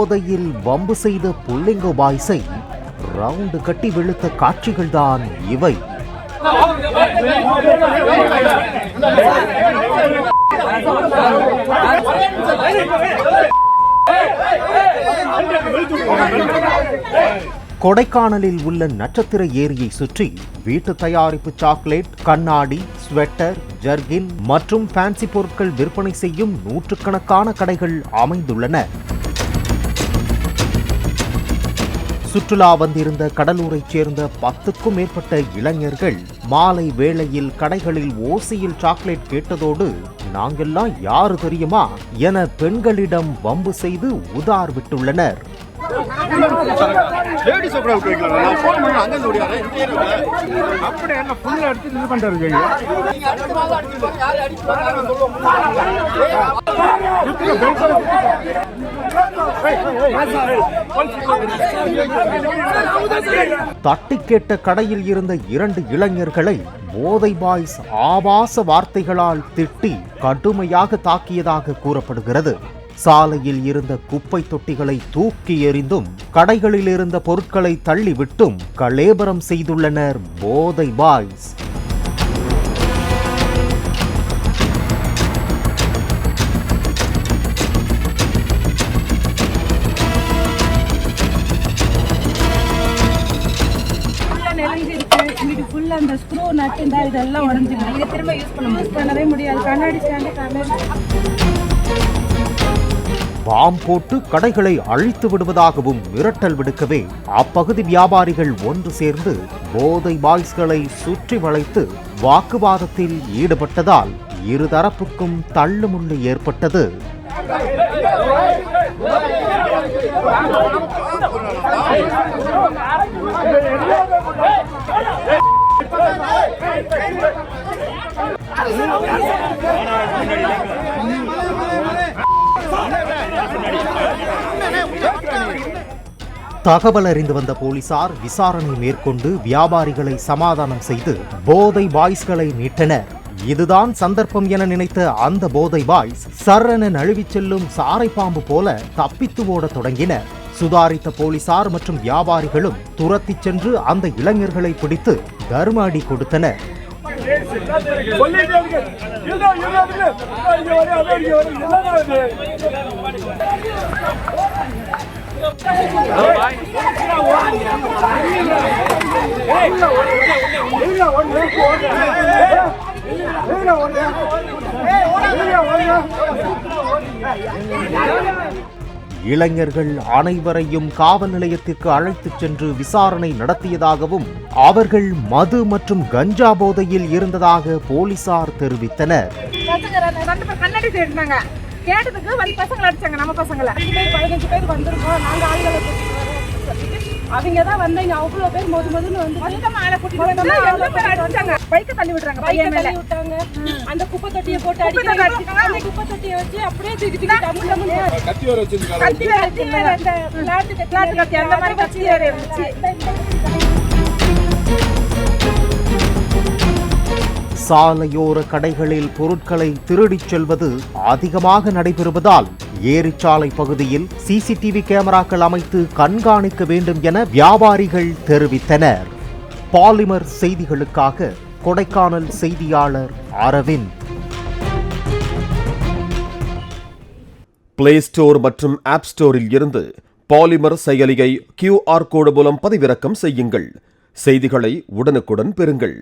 போதையில் வம்பு செய்த புள்ளிங்கோ பாய்ஸை ரவுண்டு கட்டி வெளுத்த காட்சிகள்தான் இவை. கொடைக்கானலில் உள்ள நட்சத்திர ஏரியை சுற்றி வீட்டு தயாரிப்பு சாக்லேட், கண்ணாடி, ஸ்வெட்டர், ஜர்கின் மற்றும் ஃபேன்சி பொருட்கள் விற்பனை செய்யும் நூற்றுக்கணக்கான கடைகள் அமைந்துள்ளன. சுற்றுலா வந்திருந்த கடலூரைச் சேர்ந்த 10க்கும் மேற்பட்ட இளைஞர்கள் மாலை வேளையில் கடைகளில் ஓசியில் சாக்லேட் கேட்டதோடு நாங்கெல்லாம் யாரு தெரியுமா என பெண்களிடம் வம்பு செய்து உதார் விட்டுள்ளனர். தட்டி கேட்ட கடையில் இருந்த 2 இளைஞர்களை போதை பாய்ஸ் ஆபாச வார்த்தைகளால் திட்டி கடுமையாக தாக்கியதாக கூறப்படுகிறது. சாலையில் இருந்த குப்பை தொட்டிகளை தூக்கி எறிந்தும் கடைகளில் இருந்த பொருட்களை தள்ளிவிட்டும் கலேபரம் செய்துள்ளனர் போதை பாய்ஸ். அந்த ஸ்க்ரூ நட் இதெல்லாம் உடைஞ்சிடும். இதை திரும்ப யூஸ் பண்ணவே முடியாது. கண்ணாடி ஸ்டாண்டு பாம் போட்டு கடைகளை அழித்து விடுவதாகவும் மிரட்டல் விடுக்கவே அப்பகுதி வியாபாரிகள் ஒன்று சேர்ந்து போதை பாய்ஸ்களை சுற்றி வளைத்து வாக்குவாதத்தில் ஈடுபட்டதால் இருதரப்புக்கும் தள்ளுமுள்ளு ஏற்பட்டது. தகவல் அறிந்து வந்த போலீசார் விசாரணை மேற்கொண்டு வியாபாரிகளை சமாதானம் செய்து போதை பாய்ஸ்களை மீட்டனர். இதுதான் சந்தர்ப்பம் என நினைத்த அந்த போதை பாய்ஸ் சரண நழுவிச் செல்லும் சாரை பாம்பு போல தப்பித்து ஓட தொடங்கினர். சுதாரித்த போலீசார் மற்றும் வியாபாரிகளும் துரத்திச் சென்று அந்த இளைஞர்களை பிடித்து தர்ம அடி கொடுத்தனர். இளைஞர்கள் அனைவரையும் காவல் நிலையத்திற்கு அழைத்துச் சென்று விசாரணை நடத்தியதாகவும் அவர்கள் மது மற்றும் கஞ்சா போதையில் இருந்ததாக போலீசார் தெரிவித்தனர். கேட்டதுக்கு வந்து பசங்களை அடிச்சாங்க. நம்ம பசங்களை 15 பேர் வந்திருக்கோம். நாங்க ஆளுகளை அவங்க தான் வந்து இங்க அவ்வளோ பேர் மொதன்னு வந்து அடிச்சாங்க. பைக்கை தள்ளி விடுறாங்க. பையன் மேல விட்டாங்க. அந்த குப்பை தொட்டியை போட்டு அடிக்கிறாங்க. அந்த குப்பை தொட்டியை வச்சு அப்படியே தூக்கி கத்தி வேற வச்சிருக்காங்க. கத்தி வேற அந்த பிளாட் கத்தி அந்த மாதிரி கத்தி வேற இருந்துச்சு. சாலையோர கடைகளில் பொருட்களை திருடிச் செல்வது அதிகமாக நடைபெறுவதால் ஏரிச்சாலை பகுதியில் சிசிடிவி கேமராக்கள் அமைத்து கண்காணிக்க வேண்டும் என வியாபாரிகள் தெரிவித்தனர். பாலிமர் செய்திகளுக்காக கொடைக்கானல் செய்தியாளர் அரவிந்த். பிளே ஸ்டோர் மற்றும் ஆப் ஸ்டோரில் இருந்து பாலிமர் செயலியை QR கோடு மூலம் பதிவிறக்கம் செய்யுங்கள். செய்திகளை உடனுக்குடன் பெறுங்கள்.